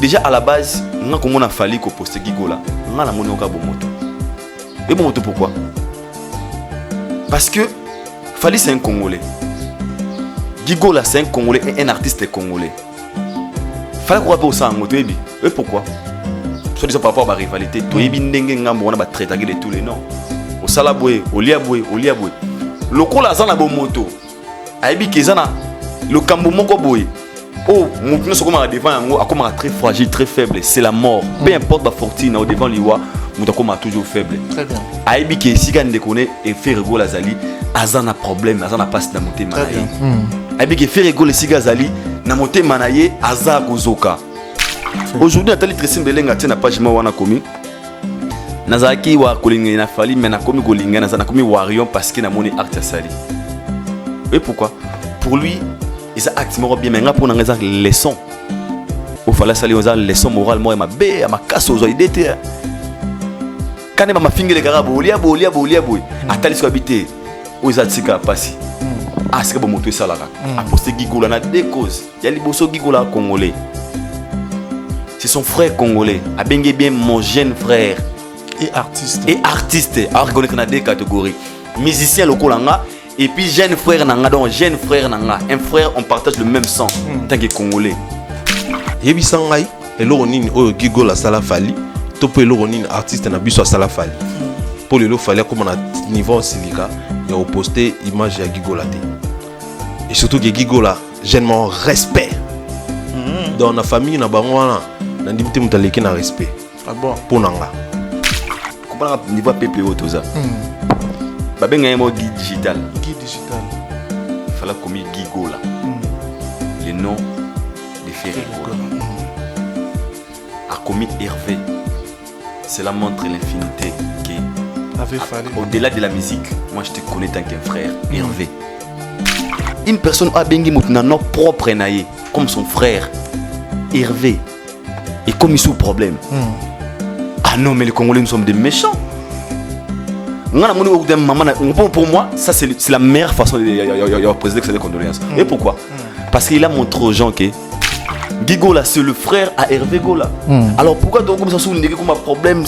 déjà à la base, on a comment on a fallu qu'on poste Gigo là. On a la monnaie au cas bon moto. Et bon moto pourquoi? Parce que Fally c'est un Congolais. Gigo là c'est un Congolais et un artiste congolais. Fallait qu'on rappelle ça en moto. Et pourquoi? Soit disant par rapport à la rivalité. Tout est bien dengue ngambo on a traité de tous les noms. Au salaboué, au liaboué. Le coup là ça na bon moto. Aibi kezana le cambo moko boy. Oh, mon pneu sont comme à devant comme très fragile, très faible. C'est la mort. Peu importe la fortune au devant liwa, mon comme toujours faible. Très bien. Aibi que si gagne déconner et fait rigolo la zali, azana problème, azana passe na monter manaye. Aibi que fait rigolo si gazali na monter manaye aza gozoka. Aujourd'hui Nathalie Tressin Belenga tient na page moi wana komi. Nazaki wa kolinga na Fally mais na komi kolinga na komi warion parce que na moni acte sali. Et pourquoi? Pour lui, il a activement bien, mais pour nous les leçons. Il fallait saluer les leçons morales, moi, ma bé, ma casse aux idées. Quand il m'a fingé les garabes, olia. Attali sur habité, aux atika passi. Ah, c'est que bon moto ça là. A posté Gigo là, deux causes. Il y a les bosso Gigo là congolais. C'est son frère congolais. A bien mon jeune frère. Et artiste. Alors qu'on est dans deux catégories. Musicien local là. Et puis jeune frère nanga donc jeune frère nanga un frère on partage le même sang tant que congolais yebi sangai eloko nini oyo Gigo la sala Fally to pe eloko nini artiste na biso sala Fally pour le Fally comme na niveau silika ya poster image ya Gigo la té et surtout que Gigo la généralement respect dans la famille na bango wana na ndimité mutaleki na respect bon pour nanga comprendre niveau peuple auto ça Babenga un mot guide digital. Il fallait commis Gigo là. Le nom de Ferrigo. A commis Hervé. Cela montre l'infinité qui au-delà de la musique, moi je te connais tant qu'un frère, Hervé. Une personne a bengi notre propre naïe, comme son frère, Hervé. Et comme il sous problème. Ah non, mais les Congolais nous sommes des méchants. Pour moi, ça c'est la meilleure façon de poser des condoléances. Et pourquoi? Parce qu'il a montré aux gens que Gigo là c'est le frère à Hervé Gola. Alors pourquoi donc comme ça sous comme un problème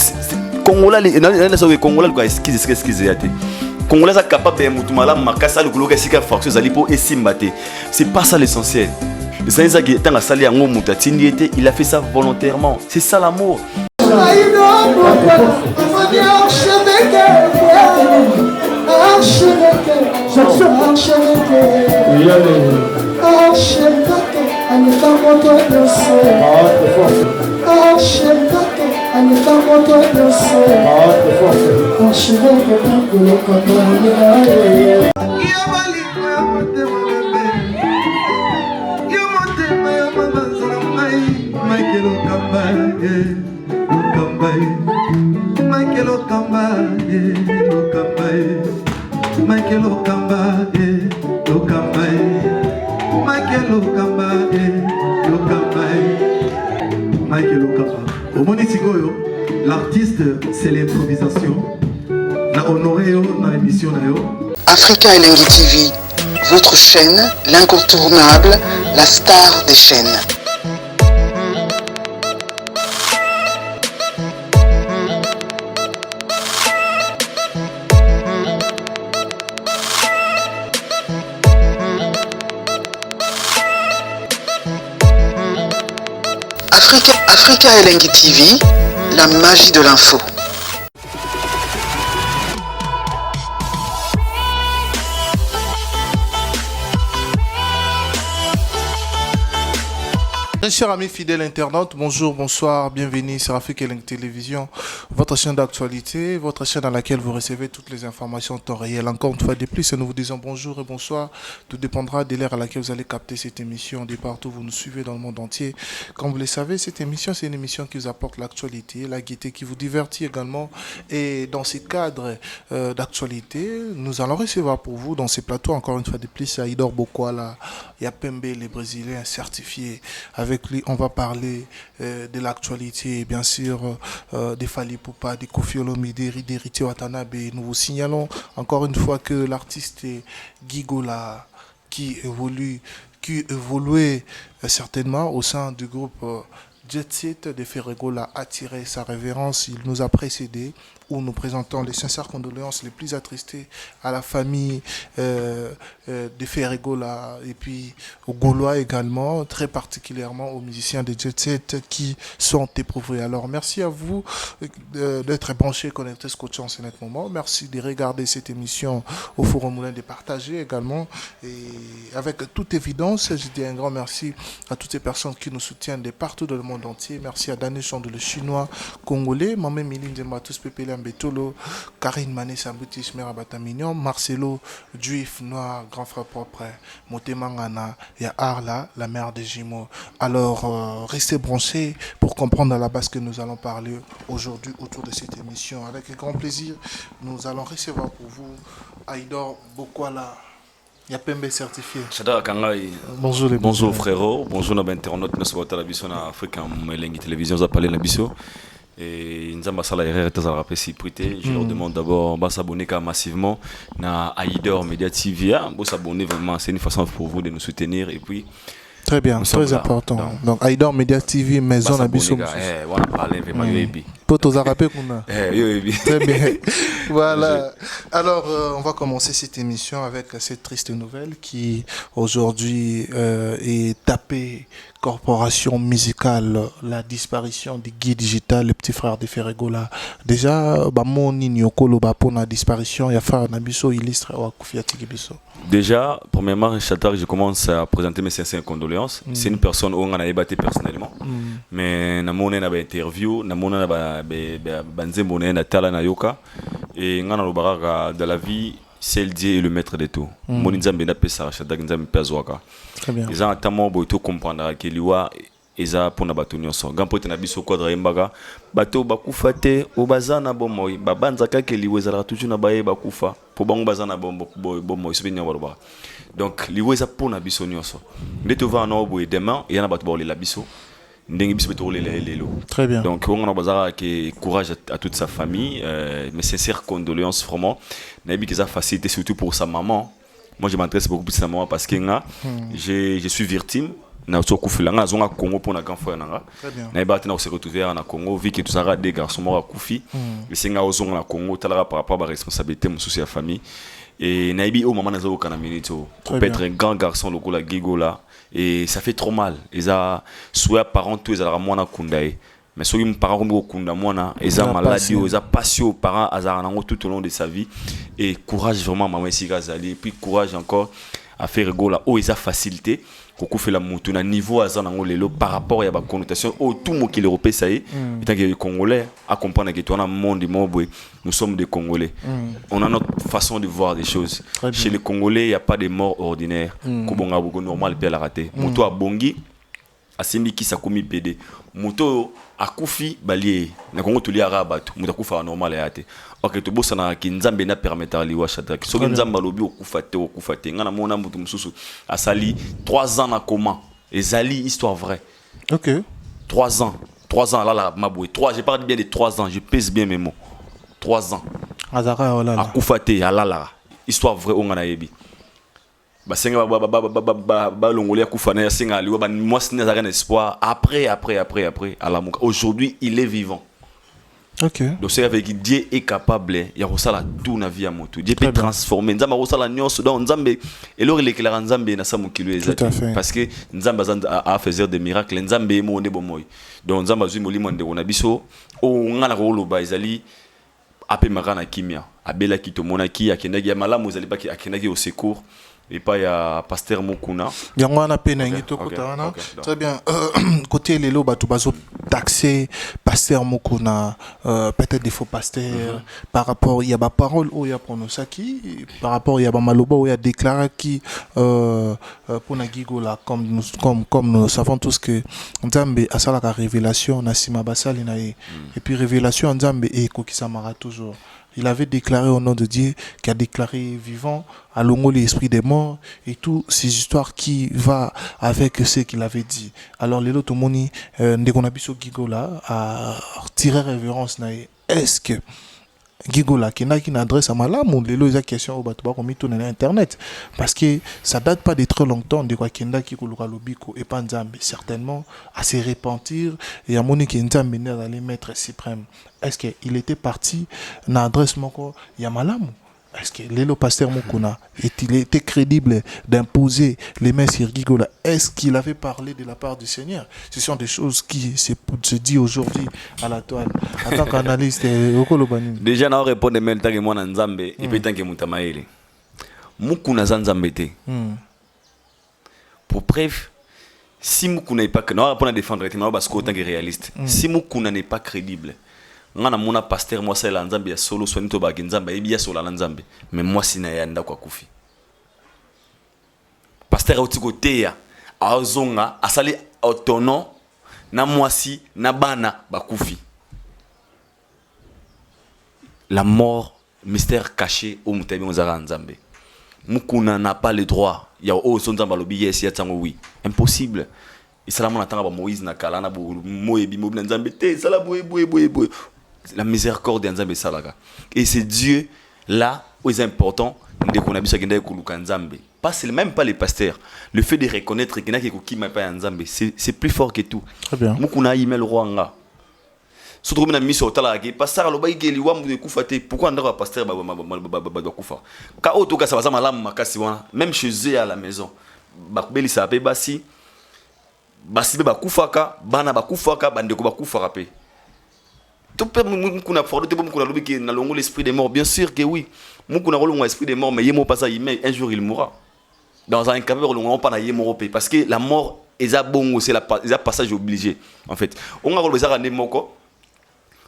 Congolais les Congolais quoi excuse Congolais est capable de mutumala makasa le koloka sika faction zalipo et simbate. C'est pas ça l'essentiel. C'est ça qui est dans la salle yango mutatindi était, il a fait ça volontairement. C'est ça l'amour. L'artiste, c'est l'improvisation. La honoré dans l'émission. Africa Elengi TV, votre chaîne, l'incontournable, la star des chaînes. Africa Elengi TV, la magie de l'info. Chers amis fidèles internautes, bonjour, bonsoir, bienvenue sur Africa Elengi Télévision, votre chaîne d'actualité, votre chaîne dans laquelle vous recevez toutes les informations en temps réel. Encore une fois de plus, nous vous disons bonjour et bonsoir. Tout dépendra de l'heure à laquelle vous allez capter cette émission, de partout vous nous suivez dans le monde entier. Comme vous le savez, cette émission, c'est une émission qui vous apporte l'actualité, la gaieté, qui vous divertit également. Et dans ce cadre d'actualité, nous allons recevoir pour vous, dans ces plateaux, encore une fois de plus, Aïdor Bokwala, Yapembe, les Brésiliens certifiés. Avec lui, on va parler de l'actualité, bien sûr, de Fally Ipupa, de Koffi Olomide, d'Héritier Watanabe. Nous vous signalons encore une fois que l'artiste Gigo là, qui évoluait certainement au sein du groupe Jet Set de Ferregola a attiré sa révérence. Il nous a précédé où nous présentons les sincères condoléances les plus attristées à la famille de Ferregola et puis aux Gaulois également, très particulièrement aux musiciens de Jet Set qui sont éprouvés. Alors merci à vous d'être branchés, connectés, scotchés en ce moment. Merci de regarder cette émission au Forum Moulin, de partager également. Et avec toute évidence, je dis un grand merci à toutes ces personnes qui nous soutiennent de partout dans le monde entier. Merci à Dané Chandou, le chinois congolais, Mamé Milim de Matus Pépélé Mbetolo, Karine Mané Sambuti Smera Batamignon, Marcelo Juif Noir, grand frère propre, Motemangana et Arla, la mère des jumeaux. Alors, restez branchés pour comprendre à la base que nous allons parler aujourd'hui autour de cette émission. Avec grand plaisir, nous allons recevoir pour vous Aïdor Bokwala. Yapembe certifié. Bonjour les bonjour frérot, bonjour nos internautes, merci beaucoup à la biso na Afrique Melengi télévision, ça parler la biso et nzamba sala erreur tazala rappel si prêté, je leur demande d'abord de s'abonner massivement na Aïdor Media TV, bon s'abonner vraiment, c'est une façon pour vous de nous soutenir et puis très bien, très important. Donc Aïdor Media TV maison na biso. On a parlé vraiment yobi. Pour tous rappeler qu'on a. Très bien. Voilà. Alors, on va commencer cette émission avec cette triste nouvelle qui aujourd'hui est tapée. Corporation musicale, la disparition du Guy Digital, le petit frère de Ferregola. Déjà, mon nyokolo pour la disparition, il y a fait un abisso illustre au Koufiati Gibiso. Déjà, premièrement, Chatar, je commence à présenter mes sincères condoléances. C'est une personne où on a ébattu personnellement. Mais na mon na interview, na mon na banze mon na tala na yoka et ngana lo baraka de la vie. C'est Dieu et le maître de tout. Mon nzambe na pesa Chatar nzambe pezwaka. Très bien. Ils ont tellement beau tout comprendre que liwa eza pour na bato nyonso. Gampote na biso kodra imbaga bato bakufa te obazana bomoy babanza kake liwa ezala toujours na baye bakufa po bango bazana bomoy sebenya baloba. Donc liwa eza pour na biso nyonso. Ndeto va na obo demain et na bato ba la biso. Très bien. Donc on a besoin de courage à toute sa famille, mes sincères condoléances vraiment. Nabi qui a facilité surtout pour sa maman. Moi je m'intéresse beaucoup plus à sa maman parce que je suis victime. Na soko filanga zonga Congo pour na grand frère nanga. Très bien. Na ba tena se retrouver na Congo vu que tout ça des garçons morts kufi. Et singa ozonga na Congo talara par rapport à la responsabilité mon souci à famille. Et Naibi au moment nazo kana minito pour être un grand garçon loko la gigola et ça fait trop mal. Ils a soit parents tous ils a mwana kundae mais soit un parent comme kunda mwana ils a maladie ils a passion parents azara nango tout au long de sa vie et courage vraiment maman Sigazali et puis courage encore à faire gola oh ils a facilité Koko fait la montée à niveau à Zanango lelo par rapport à la connotation au tout mot qui l'Europe ça y est étant que les Congolais à comprendre que toi dans le monde du monde nous sommes des Congolais on a notre façon de voir des choses chez les Congolais il y a pas de mort ordinaire kobonga beaucoup normal puis la raté moto a bongi a semi qui sa komi PD moto a kufi balié na Congo tous les arabes moto kufa normal ya te ok to bossa na kinzambe na permettre liwa Shadrack so kinzamba lobi okufa te ngana mona mutu mususu asali 3 ans na comment ezali histoire vraie. OK. 3 ans là la maboué 3 je parle bien de 3 ans je pèse bien mes mots 3 ans azara olala akufa te alala histoire vraie ongana yebi basenga ba longolia kufa na senga liwa ba moi ce n'est rien espoir après à la mouka aujourd'hui il est vivant. OK. Donc c'est avec Dieu est capable il y a ça la tout na vie à moto Dieu peut transformer nzamba rosa la nyonso donc nzambe et lor l'éclairant nzambe na sa mokilo ezaki parce que nzamba a fait des miracles nzambe mo ne bomoy donc nzamba zui molimo nde na biso o ngana ko loba ezali ape makana kimia abela ki to monaki akendaki ya malamu ezali pas akendaki au secours et pas ya pasteur Mokuna yangwana pe na ngito kotana très bien côté lelo bato bazo taxer pasteur Mokuna peut-être des faux pasteurs par rapport il y a ba parole ou il y a prononcé qui par rapport il y a ba maloba ou il y a déclaré qui pour na gigola comme nous savons tous que Nzambe a ça la révélation na sima basali na et puis révélation Nzambe et ko kisamara toujours. Il avait déclaré au nom de Dieu, qui a déclaré vivant, à l'ongo l'esprit des morts, et toutes ces histoires qui va avec ce qu'il avait dit. Alors, les autres moni, Ndegonabiso Gigola a tiré révérence. Est-ce que Gigola qui n'a qu'une adresse à Malamu, les lois question au bateau comme tout sur internet parce que ça date pas de très longtemps de quoi kenda qui kolura lobiko et pas Nzambe certainement à se repentir et à monique Nzambe dans les maîtres suprêmes. Est-ce que il était parti na adresse moko ya Malamu? Est-ce que le pasteur Mukuna il était crédible d'imposer les mains sur Gigola? Est-ce qu'il avait parlé de la part du Seigneur? Ce sont des choses qui se disent aujourd'hui à la toile. En tant qu'analyste, déjà, on répond de même temps que moi, Nzambe, et puis tant que Moutamaele. Mukuna Nzambe te. Pour preuve, si Mukuna n'est pas crédible, on va répondre à défendre, parce qu'autant que réaliste. Si Mukuna n'est pas crédible, ngana mona pasteur moi c'est la Nzambe ya solo swani to ba Nzambe et bien solo la Nzambe mais moi sina yanda kwa kufi pasteur oti côté ya azonga asali autono na mwasi na bana bakufi la mort mystère caché au mutabi ngozara Nzambe mukuna n'a pas le droit ya o so Nzamba lobi yes ya tango oui impossible isalamu na tanga ba Moïse na kala na bo moyebi mo Nzambe te sala boye la miséricorde de Nzambe salaga et c'est Dieu là où c'est important de qu'on a besoin de kuluka Nzambe pas c'est même pas les pasteurs le fait de reconnaître qu'il y a qui m'a pas Nzambe c'est plus fort que tout très bien mukuna email rwanga surtout na mission tala ki pasteur lo bayi liwa mu de kufate pourquoi ndaka pasteur ba kufa ka auto ka ça va malamu makasi wana même chez eux à la maison ba beli ça pe basi be ba kufaka bana ba kufaka bandeko ba kufaka pe tout peut mukuna fordo te mukuna lobi ki na longo l'esprit des morts bien sûr que oui mukuna rolongo l'esprit des morts mais yemo pas ça un jour il mourra dans un cas rolongo pas na yemo pe parce que la mort eza bongo c'est la passage obligé en fait on a rolongo za moko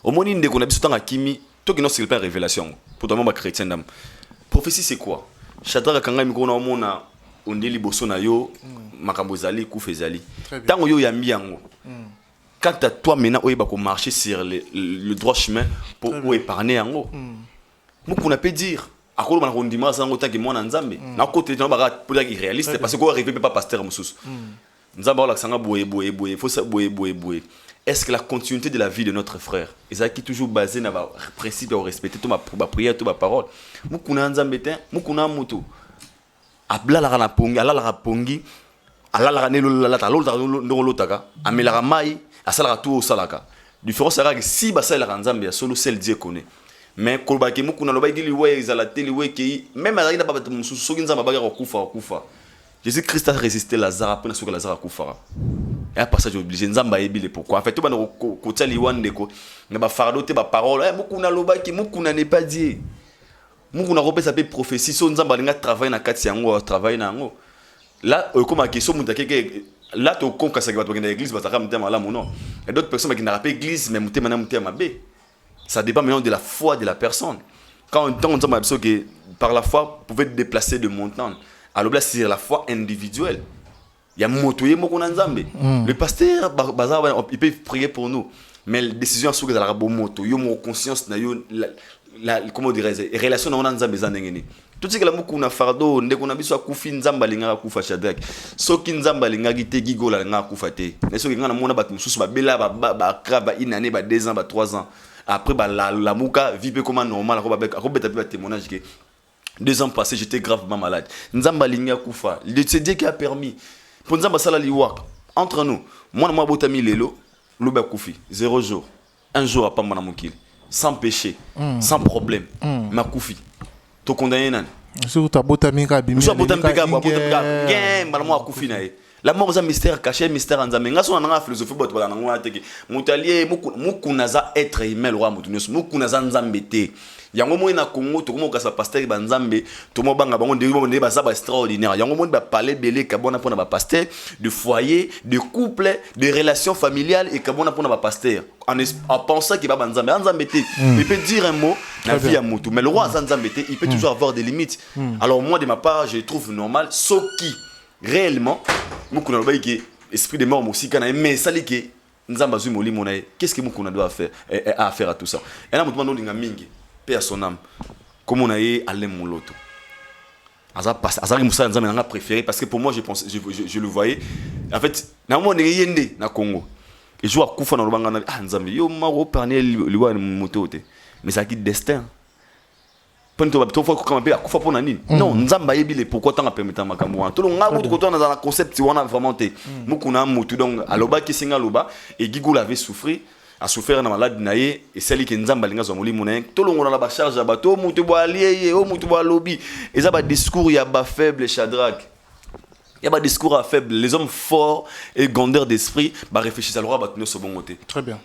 au moni ndeko na biso tanga kimi to ki non c'est pas révélation pour toi chrétien d'âme prophétie c'est quoi Shadrach kanga mi ko na mona ondeli boso na yo makambo zali kufezali tango yo yambi yango quand à toi maintenant on va marcher sur le droit chemin pour épargner yango mukuna peut dire akolo bana kondima sango tangi mwana Nzambe na côté na ba pour dire réaliste parce que ko arriver pas pasteur mususu Nzamba la sanga boye faut ça boye est-ce que la continuité de la vie de notre frère est qui toujours basé na ba principe au respecter tout ma prière tout ma parole mukuna Nzambe te mukuna mutu abla la na pongi ala la pongi ala la ne lo la ta lo lo taka amela mai asala tout au salaka différence sera que si basa la Nzambe ya solo celle Dieu connaît mais kolbaki mukuna lo baidi liwe izala teliwe ki même ala ina ba mususu soki Nzamba ba kufa Jésus Christ a résisté Lazare après que Lazare kufa et à passage obligé Nzamba ebile pourquoi en fait tout ba ko tali wande ko na ba fardo te ba parole mukuna lo baki mukuna n'est pas Dieu mukuna ko pesa pe prophétie so Nzamba linga travailler na kati yango travailler na yango là comme ma question mutake là tu comprends ça qui va te dans l'église parce que tu là non et d'autres personnes qui n'ont pas église mais muté ma bé ça dépend maintenant de la foi de la personne quand on dit que par la foi vous pouvez te déplacer de montagne alors là c'est la foi individuelle il y a motoyer moko na Nzambe le pasteur il peut prier pour nous mais la décision sur que la moto yo mo conscience na yo la comment dirais-je relation na Nzambe za ndengeni tout ce que la mukuna fardo ndeko na biso akufi Nzamba linga kufa Shadrach soki Nzamba linga gite gigola linga kufa te mais soki ngana mona batu mususu ba bela ba kraba une année ba 2 ans ba 3 ans après ba la muka vivre comme normal ko beta ba témoignage que 2 ans passés j'étais gravement malade Nzamba linga kufa c'est Dieu qui a permis pour Nzamba sala liwa entre nous moi botami lelo loba kufi 0 jour un jour à pas mona mokili sans péché sans problème ma kufi to condamné nani sur ta botamika bimi sur botamika game bala mo kufi na la mort c'est un mystère caché mystère Nzambe ngaso na philosophie bot bala ngwa teke mutalier mukuna za être humain roi mutunyo mukuna za Nzambe te yango mo na Congo to komo kasa pasteur ba Nzambe to mo banga bango de ba za ba extraordinaire yango mo ba parler belé kabona pona ba pasteur de foyer de couple de relations familiales et kabona pona ba pasteur en pensant qu'il va Nzambe te il peut dire un mot la vie à mutu mais le roi Nzambe te il peut toujours avoir des limites alors moi de ma part je trouve normal soki réellement mukuna loba ki esprit de mort aussi kana mais sali que Nzamba zui molimo na qu'est-ce que mukuna doit faire à faire à tout ça et là mutu ndinga mingi paix à son âme comme on a eu Alain Mouloto Azari Moussa Nzambe n'a préféré parce que pour moi je le voyais en fait na mo yende na Congo et je vois kufa na lobanga na Nzambe yo maro parner liwa moto te mais ça qui destin Ponto fois quand même akufa pona nini. Non, nzamba yebile pourquoi tant permettre makambo wana. To lo nga ko to na concept wana vraiment te. Mukuna mutu donc aloba ki singa loba et Gigola avait souffert na malade naye et celle qui nzamba linga zo molimo na to lo ngona la ba charge ba to mutu bo allié o mutu bo lobby et ça ba discours ya ba faible Shadrach. Il y a pas de discours à faible. Les hommes forts et grandeur d'esprit réfléchissent à l'oreille, tenir ce bon côté. Très bien.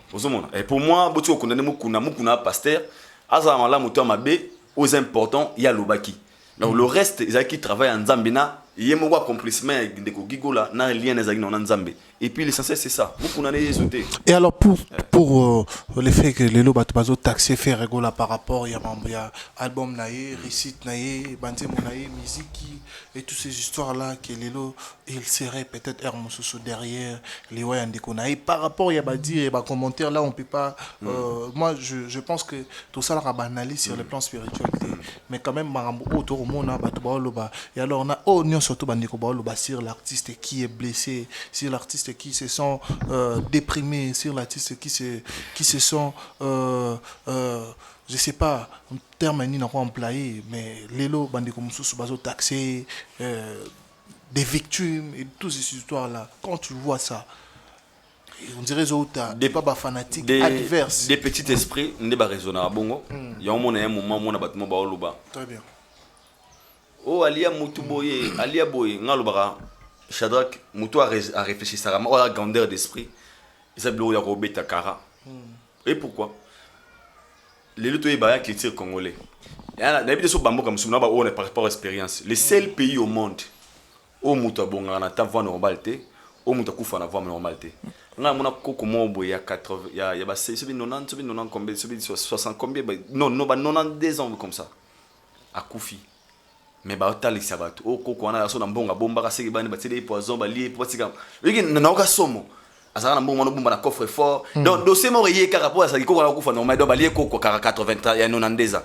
Et pour moi, si on connaît Mukuna pasteur, Azamala Moutou Mabé, aux importants, il y a l'Obaki. Donc le reste, ils qui travaillent en Zambina, il y a un accomplissement avec des Gigola, n'a rien en Zambie. Et puis l'essentiel c'est ça. Et alors pour le fait que les lots bateau taxé fait régola par rapport il y a album naïe, récite naïe, bandé naïe, musique et toutes ces histoires là que les lots il serait peut-être Hermoso derrière les Wayans de Konaï par rapport il y a pas dire et pas commentaire là on peut pas moi je pense que tout ça là banalise sur le plan spirituel mais quand même marambo autour au monde et alors on a surtout sur l'artiste qui est blessé, sur l'artiste qui se sent déprimé, sur l'artiste qui se sent, je sais pas, un terme ni employé, mais les lots bandits comme sous baso taxé, des victimes et toutes ces histoires là. Quand tu vois ça, on dirait des pas fanatiques adverses. Des petits esprits, n'est pas raisonnable. Bongo, il y a un moment où on a battu mon baoloba. Très bien. Oh, Alia Moutuboye, Alia Boye, Ngalobara, Shadrach, Moutou a réfléchi ça, oh, la grandeur d'esprit, il s'est bloqué à Robé Takara. Et pourquoi? Les luttes qui tirent congolais. D'habitude, sur Bambo, comme Soumna, on est par rapport à l'expérience. Les seuls pays au monde où Moutou Bonga n'a pas voix normalité, où Moutou Koufa n'a voix normalité. On a Koko Mobo, il y a 80, il y a 90 combien, 60 combien, non, 92 ans comme ça, à Koufi. Mais baotali sabato o koko wana so na mbonga bomba ka seki bani batele poison ba lié potika yiki na oka somo azana mbonga no bomba na coffre fort donc dossier mo yé ka rapport ça koko na kufa no ma do ba lié koko ka 80 ya 90 ans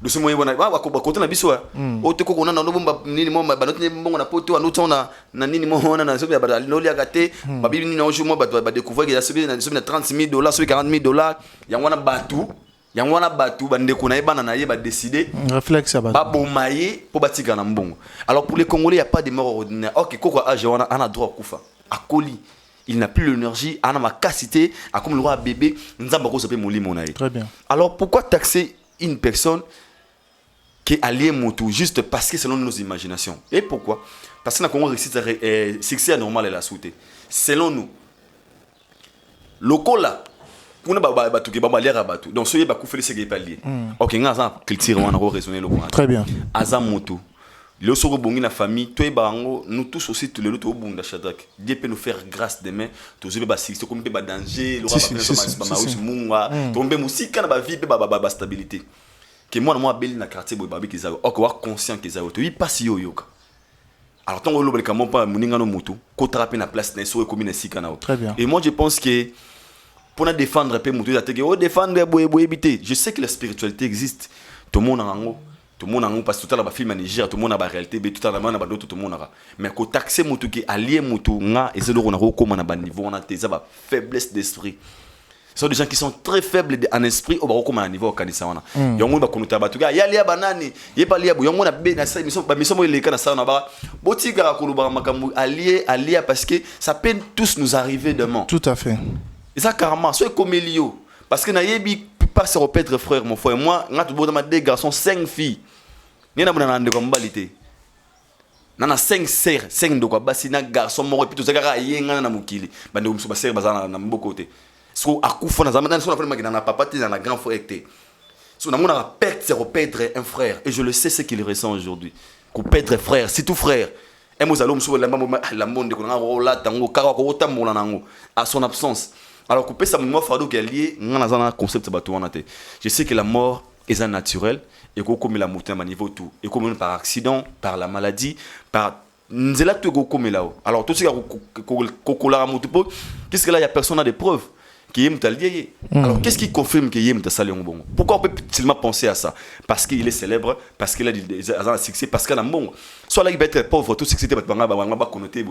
dossier mo yebona ba ko kota na biso o te koko na no bomba nini mo ba noti mbonga na poto anu tona na nini mo na so ba no lia gate ba bibi ni na ojo mo ba découvrir que ya sobi na $30,000 sobi $40,000 ya wana batu Yangwana batu bande kuna yeba na yeba décider réflexe ba bomaye pour batika na mbongo. Alors pour les Congolais il y a pas de mort ordinaire. OK koko age wana ana droit kufa. Akoli il n'a plus l'énergie, ana ma capacité à comme le roi bébé nzamba ko sope molimo na ye. Très bien. Alors pourquoi taxer une personne qui est alliée moto juste parce que selon nos imaginations? Et pourquoi? Parce que na Congo succès anormal est la souté. Selon nous le cola pour ne pas tout que aller à batu donc soyez pas couper les pas lié OK ngaza culture on a raisonner le point très bien azamoto le soro bongi na famille toi bango nous tous aussi tous les autres au bunda Shadrach Dieu peut nous faire grâce demain tous je ba si comme ba danger le roi ba munga tomber musique na ba vie ba stabilité que moi beli na quartier bo babi kizago OK wa conscient kizago to yi passe yoka alors tant le comment pas muninga no moto ko traper na place na so commune sika na très bien et moi je pense que pour défendre un peu défendre je sais que la spiritualité existe tout le monde en parce que tout le film Niger tout le monde a la réalité tout le monde a d'autres tout le monde mais quand taxer mutu qui allié mutu nga et c'est là on a comment na niveau on a des faiblesse d'esprit. Ce sont des gens qui sont très faibles en esprit au baroko à niveau kanisa wana yongo ba kunuta batu ga ya lia banani ye pa lia yongo na be na sa miso ile kana sa na ba botiga ko luba makambu allié parce que ça peut tous nous arriver demain. Tout à fait. Et ça carrément, c'est comme Elio. Parce que Nayebi pas se répéter frère, mon frère. Moi, on a tout bon deux garçons, 5 filles. Ni na bana de kombalite. Nana 5 sœurs, 5 de quoi basi na garçon mo repito zakara yenga na mukili. Bande umso ba sœur bazana na mbokote. So akufa na zamana so na frère na papa te na grand frère te. So na mona perdre c'est repétre un frère et je le sais ce qu'il ressent aujourd'hui. Ko perdre frère, c'est tout frère. Et moi allons sur la monde ko na rola tango kara ko tambola nango à son absence. Alors, couper ça, moi, fardeau qui est lié, on a un concept de je sais que la mort est un naturel et comme la montagne à niveau tout, et comme par accident, par la maladie, par nzela tout comme là. Alors, tout ce qui est qu'est-ce que là, il y a personne à des preuves qui est lié. Alors, qu'est-ce qui confirme qu'il y a un bon? Pourquoi on peut seulement penser à ça? Parce qu'il est célèbre, parce qu'il a un succès, parce qu'il a un bon. Soit là, il va être pauvre, tout succès, il va être connoté.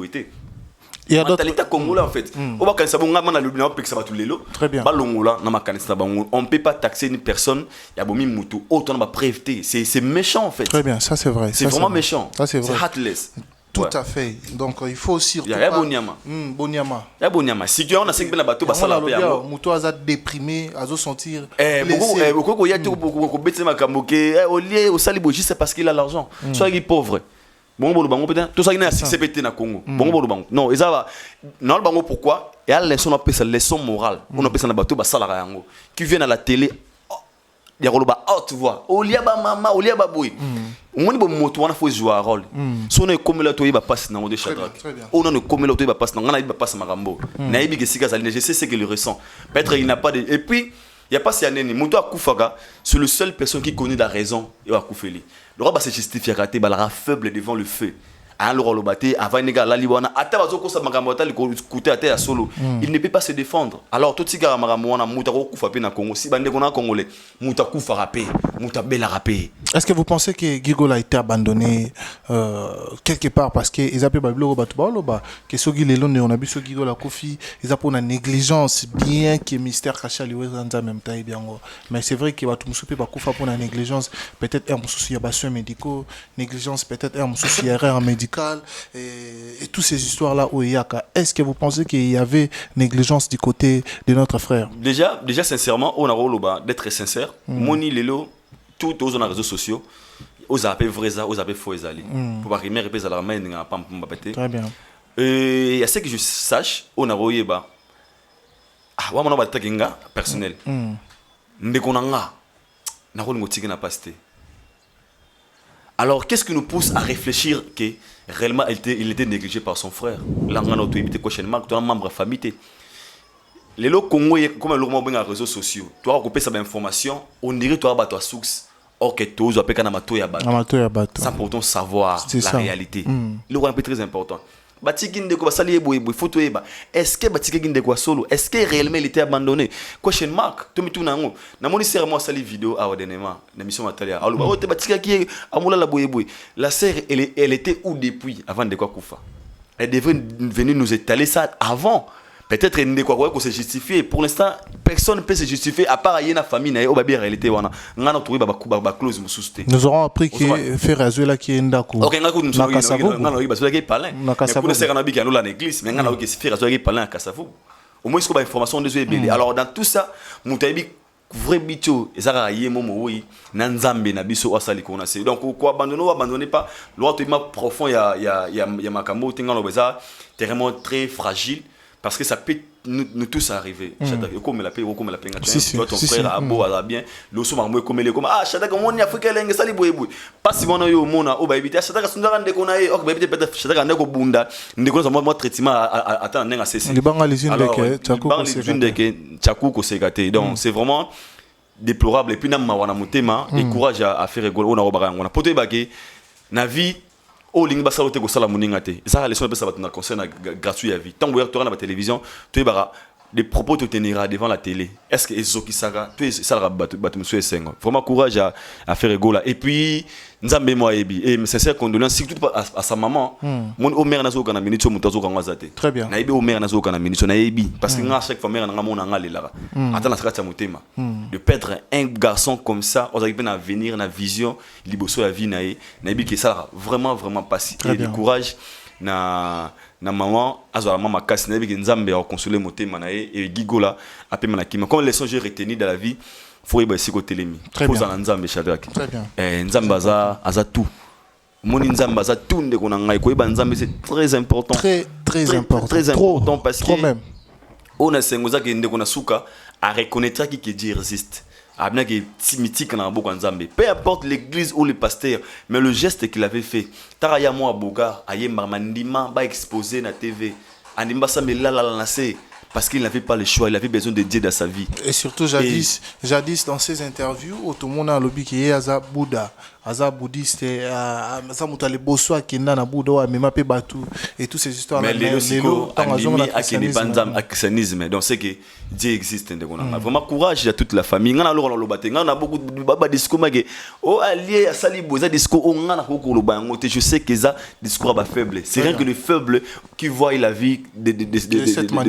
Il y a d'autres mentalité congolais en fait. On va quand ça bon ngama na lobina pe ça va tout lelo. Très bien. Ba longola na makanisa bango. On peut pas taxer une personne ya bomi mutu autant ba prévité. C'est méchant en fait. Très bien, ça c'est vrai. C'est Ça, vraiment vrai. méchant. Ça c'est vrai. C'est heartless. Tout Ouais. à fait. Donc il faut aussi Il y a Bonyama. Bonyama. Ya Bonyama. Si tu as on a 5 bena bateau ba sala pe yango. Muto aza déprimé, azo sentir Beaucoup ya beaucoup bête makambo ke au lieu au sali boji c'est parce qu'il a l'argent. Soit il est pauvre. Bon bango peut-être tout ça il a 6 CPT na Congo. Bon bango. Non, ils va non bango pourquoi? Et à leçon on appelle ça leçon morale. On appelle ça na bateau ba sala yango. Qui vient à la télé ya koloba haute voix. Au lieu ba mama, au lieu ba boy. On est bon moto on a faut jouer un rôle. Si on est comme là toi il va passer dans de Shadrach. On est comme là toi il va passer dans on a il va passer makambo. Na ibi que sika je sais ce qu'il ressent. Peut-être il n'a pas de et puis il y a pas si année moto a Koufaka, c'est le seul personne qui connaît la raison et va Koufeli. Le roi va se justifier raté balara faible devant le feu. Un le roi le batté avant une gars la liwana ata bazoko sa makambo ta côté ata ya solo. Il ne peut pas se défendre. Alors tout tigara makambo wana muta ko kufa pe na Congo si bande kona congolais muta kufa rapé muta bela rapé. Est-ce que vous pensez que Gigola a été abandonné quelque part parce que ils appellent Babilo Batubaloba que Sogi Lelone on a vu ce Gigola Kofi ils appellent une négligence bien que mystère caché lui en même temps bien mais c'est vrai que Batumsupe ba Kufa pour la négligence peut-être un souci à soins médicaux négligence peut-être un souci erreur médicale et toutes ces histoires là au Yaka. Est-ce que vous pensez qu'il y avait négligence du côté de notre frère? Déjà sincèrement on a roloba d'être sincère Moni Lelo tout aux réseaux sociaux aux appels vrais aux appels faux ezali pour pas rimer répéter la main n'a pas m'appéter. Très bien. Et à ce que je sache on a royeba ah wa mona ba takinga personnel ndeko nanga na ko ngotiki na pasté. Alors qu'est-ce qui nous pousse à réfléchir que réellement il était négligé par son frère là on a auto éviter prochainement que ton membre famille les lots Congo comme le moment les réseaux sociaux toi couper ça information on dirait toi ba toi source or que tous on peut kana mato ya bato sans pourtant savoir la réalité le roi un peu très important batiki ndeko basali eboye photo eba est-ce que batiki ndeko solo est-ce que réellement il était abandonné question mark to mitu nango na moni serment sali vidéo à ordonnement na mission matalia aloba ote batiki ki amula la boye la sœur elle était où depuis avant de quoi kufa elle devait venir nous étaler ça avant. Peut-être qu'il ne quoi se justifier. Pour l'instant, personne ne peut se justifier à part la famille. Réalité, nous aurons appris que fait réseau là qui est ndaku. Ok, on a Kassavo. Au moins, il y a information de alors dans tout ça, Moutaïbi vrai bicho ezaka yemomo oui nanzambe na biso asali kona c'est donc quoi abandonner pas l'autre profond ya makambo tinga lobeza tellement très fragile. Parce que ça peut nous tous arriver. Comme la paix, comme la paix. Ton frère a beau, a bien. Le soir, moi, comme les comme ah, chata comme on y a fait qu'elle est sali boye. Pas si on a eu au monde, au baby. Chata comme sundara de qu'on a eu, ok baby peut-être chata comme ndeko bunda. Ndeko ça moi traitement attend n'enga cessé. Les bangs les unes de Tchakou ko segate. Donc c'est vraiment déplorable et puis na mawana mutema et courage à faire rigoler. On a robara, on a poté bagué. Na vie oh lingi basalo te ko sala moninga te ça leçon pe ça va concerne gratuit à vie tant que tu regardes la télévision tu bara des propos te tenira devant la télé est-ce que ezoki saka tu ça la battu monsieur Sengo vraiment courage à faire rigoler et puis nzambe moi ebi et sincère condoléances surtout à sa maman mon au mère nazo kana minito mutazo kana zate très bien na ebi au mère nazo kana minito na ebi parce que nga chaque fois mère nga mona nga lela attends na sakata mutema de perdre un garçon comme ça on arrive à venir na vision liboso la vie na ebi que ça vraiment passé et du courage na maman azala maman kasi na ebi nzambe a consoler motema na et Gigola apema na kima comme leçon j'ai retenu dans la vie faut y basi ko telemi poza na nzambe Shadrach nzambe aza tout moni nzambe aza tout ndeko na ngai ko yeba nzambe c'est très important très important parce que on a sengoza ke ndeko na suka à reconnaître que Dieu existe abna ke mythique na boko nzambe peu importe l'église ou le pasteur mais le geste qu'il avait fait taraya mo aboga ayemba mandima ba exposer na TV andimba samela la lancer parce qu'il n'avait pas le choix, il avait besoin de Dieu dans sa vie. Et surtout jadis dans ses interviews, tout le monde a lobby qui est Aza Bouddha, aza bouddhiste aza moto ale boso akenda na buda wa mema pe batu et toutes ces histoires mais là lelo siko andimi à akende banzam christianisme donc c'est que Dieu existe ndekona vraiment courage à toute la famille ngana loko lo baté ngana beaucoup baba discours mage o allié à sali boza discours o ngana ko lo ba ngote je sais que ça discours ba faible c'est rien que les faibles qui voient la vie de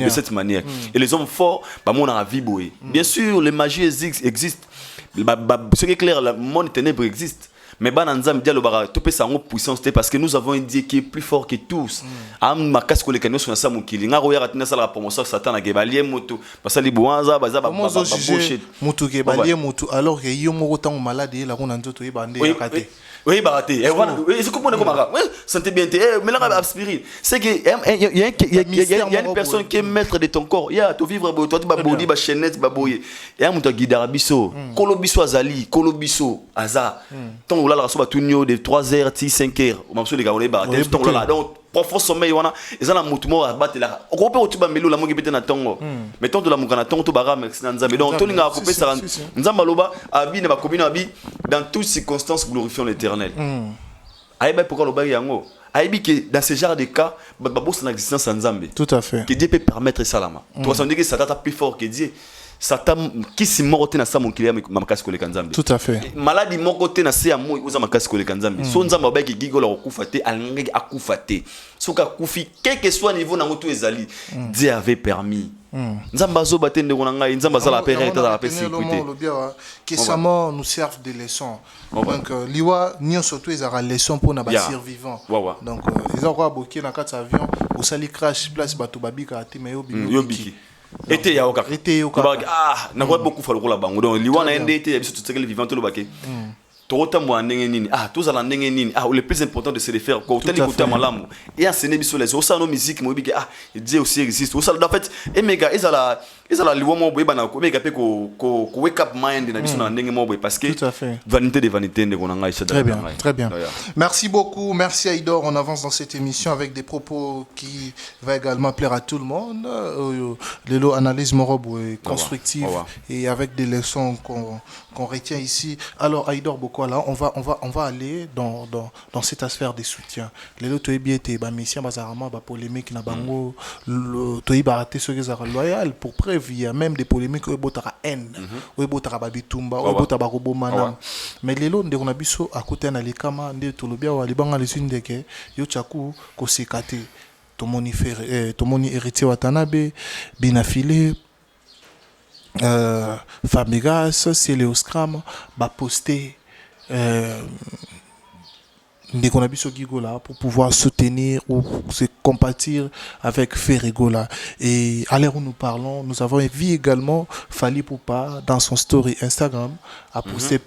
cette manière et les hommes forts ba mon la vie boé bien sûr les magies existent ce qui est clair, le monde ténèbre existe. Mais Bananzam Diallo Bara, tout peut s'en puissance parce que nous avons un Dieu qui est plus fort que tous. Am makasko le canyon sur Samu Kili. Nga roya ratina sala promotion Satan a gebalier moto. Parce que les boanza baza ba bullshit. Moto gebalier moto alors que yo mo tant malade la rona nzoto e bande yakate. Oui, baraté. Et voilà, c'est comme on est comme ça. Oui, santé bien. Mais là, aspirine. C'est que il y a une personne qui est maître de ton corps. Il y a tu vivre, toi tu vas body, ba chaînette, ba boyer. Et un muto guide arabiso, kolobiso azali, kolobiso aza. Tant là la soba tunyo de 3h, 5h. On m'a dit les gars, on est baraté. Tant là donc profond sommeil wana ezana mutu mo abattre la ko pe otuba melo la mongi bete na tongo mais tant de la mukana tongo to bara merci nzambe donc to linga ko pe sa nzamba loba abi ne ba komina abi dans toutes circonstances glorifions l'Éternel aiba pourquoi loba yango aibi que dans ce genre de cas babo son existence nzambe tout à fait que Dieu peut permettre ça là toi ça veut dire que Satan est plus fort que Dieu Satan qui si morote na sa mon kilia makasi ko le kanzambe tout à fait maladie moko te na se ya moi oza makasi ko le kanzambe so nzamba ba ki gigola ko kufate alingaki akufate soka kufi quel que soit niveau na moto ezali Dieu avait permis nzamba zo batende ko ngai nzamba za la paix et la paix sécurité que ça nous serve de leçon donc liwa nio surtout ezara leçon pour na ba survivant donc ils ont quoi boké na kati avion au sali crash place bato babika te mais yo biki été ya oka ah na quoi beaucoup falloir la bango donc liwa na ndé été biso tutsekele vivant to lobake Torota mo ndenge nini ah tozala ndenge nini ah le plus important de c'est de faire quoi tel écouter malamu et enseigner biso les osa no musique mo biki ah Dieu aussi existe osa en fait et mega ezala liwa mo boyeba na ko mega pe ko wake up mind na biso na ndenge mo boy parce que vanité de vanité ndeko na ngai très bien merci beaucoup merci Aïdor on avance dans cette émission avec des propos qui va également plaire à tout le monde Lelo analyse morobo constructive et avec des leçons qu'on retient ici alors Aïdor voilà, on va aller dans cette sphère des soutiens. Les autres étaient mission bazarama ba polémique na bango le toiba raté ce qui est loyal pour preuve il y a même des polémiques où botara haine où botara babitumba où botara robomana mais les lots on a biso à côté na likama nde tolobia wa libanga les une deke yo chaku ko sekate tomoni héritier watanabe binafile Famigas c'est le scram ba poster ndeko na biso Gigola pour pouvoir soutenir ou se compatir avec Ferregola et à l'heure où nous parlons nous avons vu également Fally Poupa dans son story Instagram a posté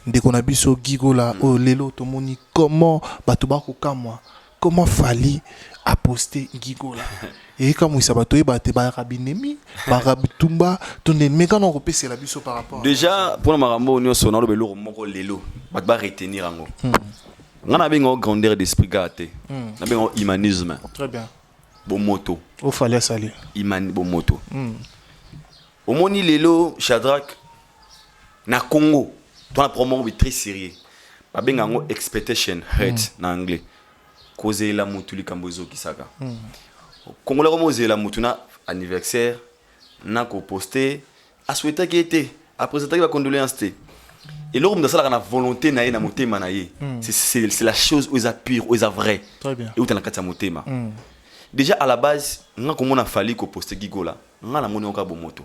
ndeko na biso Gigola au lelo tomoni comment batuba ko kamwa comment Fally a posté Gigola et comme il s'abattoye bate barabinemi barabitumba tonne meka non repé c'est la biso par rapport déjà pour le marambo on sonalo belo moko lelo bat ba retenir ango ngana bengo grandeur d'esprit gâté na bengo humanisme très bien bon moto au fallait saler bon moto au moni lelo Shadrach na Congo toi la promo est très sérieux ba bengo expectation hurt na anglais cause la mutuli kambozo kisaka Congolais comme osé la mutuna anniversaire n'a qu'au poster a souhaité qu'il était après ça il va condoléances et l'homme de ça la volonté naïe na motema naïe c'est la chose où ça pure où ça vrai très bien et où t'as la carte motema déjà à la base n'a comme on a fallu qu'au poster Gigola n'a la monnaie au bon moto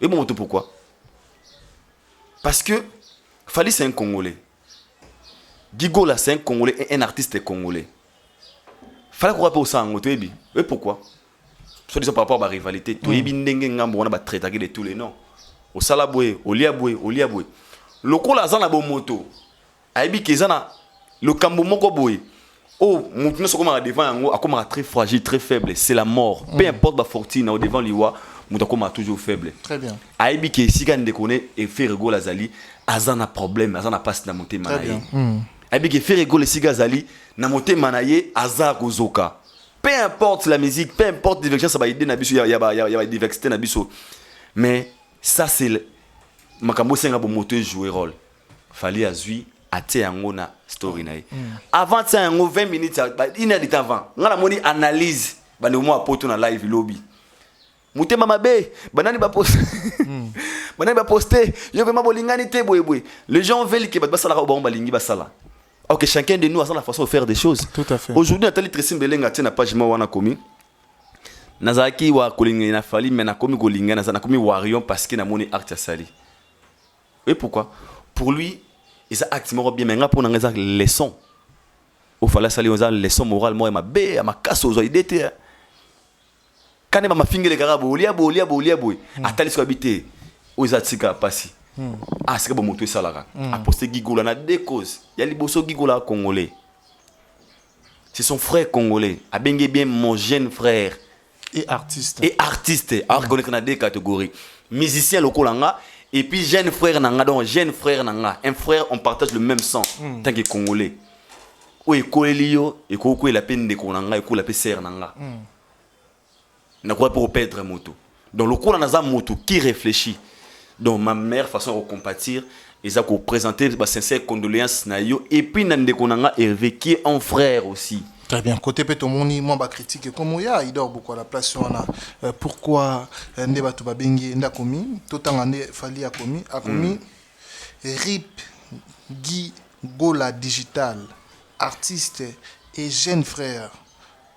et bon moto pourquoi parce que Fally c'est un Congolais Gigola c'est un Congolais et un artiste congolais fallait qu'on rappelle ça en moto et pourquoi soit disant par rapport à la rivalité to yebi ndenge ngambo on a traité de tous les noms au salaboué au liaboué le ko la zana bon moto aibi kezana le kambo moko boy oh moto so comme devant yango akoma très fragile très faible c'est la mort peu importe la fortune au devant liwa moto akoma toujours faible très bien aibi ke sika ndekone et Ferregola zali azana problème azana passe na motema na ye aibi ke Ferregola sika zali na motema na ye azar kozoka peu importe la musique peu importe diversion ça va aider na biso ya ba diversité na biso mais ça c'est makambo senga bo moto jouer rôle Fally azui atie yango na story na ye avant ça yango 20 minutes une heure de temps avant ngala moni analyse bande mo apoto na live lobby mutema mabe banani ba poster banani ba poster yo vraiment bolingani te boye les gens veulent que ba sala ba balingi ba sala OK chacun de nous a sa façon de faire des choses tout à fait aujourd'hui Nathalie Tracy Mbelenga tient na page moi wana komi nazaki wa kolinga na fali mais na komi kolinga na komi warion parce que na moni art ya sali et pourquoi pour lui ils a activement bien mais pour na leçon au fallait sali on a leçon morale moi ma be ma casse aux idées quand ma fingele karabo olia boy atali so habité aux atika passi c'est que bon moto salara a posté Gigola na deux causes il y a liboso Gigola congolais c'est son frère congolais a bengue bien mon jeune frère et artiste alors qu'on est dans deux catégories musicien lokolanga et puis jeune frère nanga donc jeune frère nanga un frère on partage le même sang tant que congolais o ekolelio et ko la peine de konanga et ko la PCR nanga na quoi pour perdre moto donc le cours dans moto qui réfléchit donc ma mère façon de compatir et ça pour présenter ma sincère condoléances na yo et puis nande konanga Hervé qui est un frère aussi. Très bien. Côté Petomoni, moi, ma critique, comme il y a, il dort beaucoup à la place sur pourquoi Ndeba Tubabengi Ndakomi, tout en année Fali a commis, RIP Guy Gola Digital, artiste et jeune frère.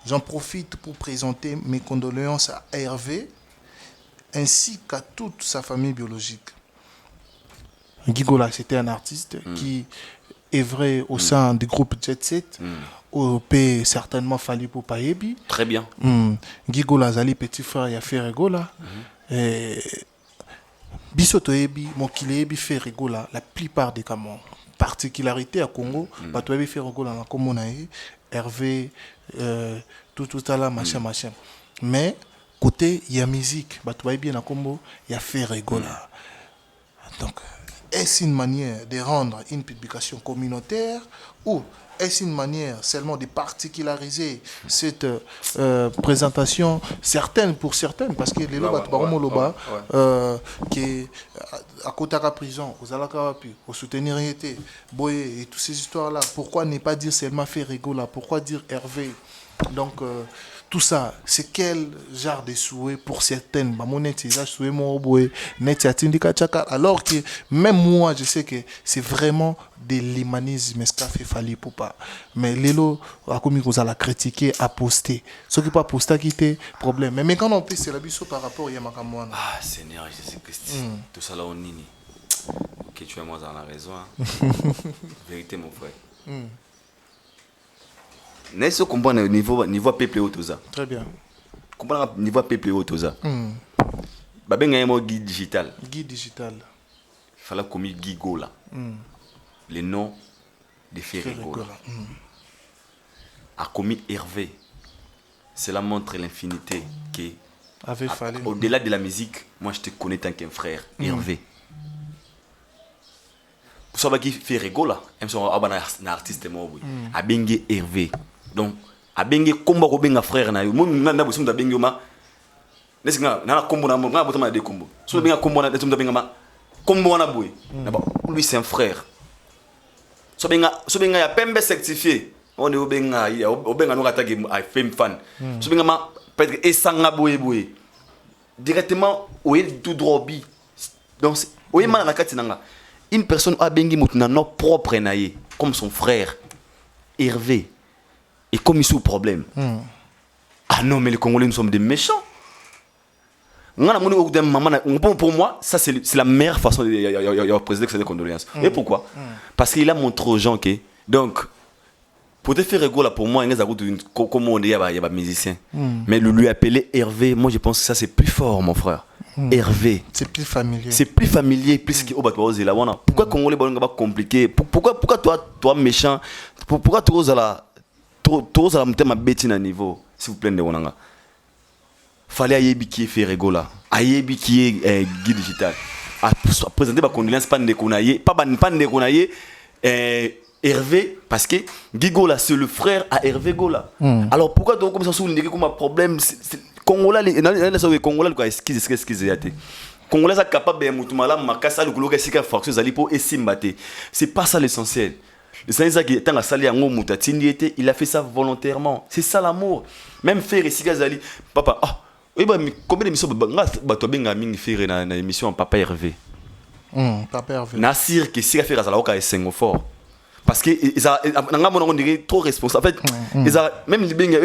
J'en profite pour présenter mes condoléances à Hervé ainsi qu'à toute sa famille biologique. Guy Gola, c'était un artiste qui œuvrait au sein du groupe Jet Set. Au pays certainement fallu pour Payebi. Très bien. Gigo Lazali, petit frère, il a fait Regola. Bisoto Ebi, Mokilebi fait Regola, la plupart des Camons. Particularité à Congo, Batoebi fait Regola, comme on a eu, Hervé, tout à l'heure, machin. Mais, côté, il y a musique, Batoebi na Congo, il a fait Regola. Donc, est-ce une manière de rendre une publication communautaire ou est-ce une manière seulement de particulariser cette présentation certaines pour certaines parce que les loba qui est à Kotaka prison aux Alakawapi au soutenir été Boye et toutes ces histoires là pourquoi ne pas dire seulement faire Regola pourquoi dire Hervé donc tout ça, c'est quel genre de souhait pour certaines alors que même moi, je sais que c'est vraiment de l'humanisme ce qu'a fait Fali Poupa. Mais Lélo a commis qu'on a critiqué, a posté. Ce qui pas posté qui était problème. Mais quand on peut, c'est la biseau par rapport à Yamakamouana. Ah, Seigneur Jésus-Christ. Tout ça là, on nini. Ok, tu as moi dans la raison. Vérité, mon frère. N'est-ce qu'on comprend le niveau peuple haut ça? Très bien. Comprendre le niveau peuple haut ça. Babé a un guide digital. Guide digital. Il fallait commis Gigola. Le nom de Ferregola. A commis Hervé. Cela montre l'infinité qui avait fallu. Au-delà de la musique, moi je te connais tant qu'un frère, Hervé. Pour savoir qui fait Regola, un artiste moi a bengue Hervé. Donc a bengue combo ko benga frère na yo. Moi na bosom da bengue ma. Nesinga na combo na ma botama de combo. So benga combo na bosom da benga ma. Combo na boy. Lui c'est un frère. So benga ya pembe certifié. On est benga no attaque I fame fan. So benga ma peut-être esanga boy. Directement au tout drobi. Donc au yema na kati nanga. Une personne a bengi mutuna no propre naie comme son frère Hervé et comme il sous problème. Ah non mais les Congolais nous sommes des méchants. Pour moi ça c'est la meilleure façon de présenter ces condoléances. Et pourquoi? Parce qu'il a montré aux gens que donc pour te faire rigoler pour moi il y a comme on dit il y a musicien. Mais le lui appeler Hervé, moi je pense que ça c'est plus fort mon frère. Hervé. C'est plus familier. C'est plus familier, plus que pourquoi Congolais sont compliqué? Pourquoi toi méchant? Pourquoi tu oses à la bêtine à niveau? S'il vous plaît, de fallait ayebi qui est fait Regola, ayebi qui est guide digital. À présenter ma condoléance pas de konaye, pas de konaye Hervé parce que Gigola c'est le frère à Hervé Gola. Alors pourquoi donc comme ça sous comme un problème Congolais les Congolais quoi excuse yaté. Congolais sont capables de mutumala makasa le koloka sika force zali pour esimbaté. C'est pas ça l'essentiel. L'essentiel qui tant la sali yango mutatindi était, il a fait ça volontairement. C'est ça l'amour. Même faire sika zali papa combien d'émissions bato benga mingi faire na émission Papa Hervé. Papa Hervé. Nasir qui sika faire azala ka sengo fort. Parce que ça nanga mona on dirait trop responsable. En fait, même les benga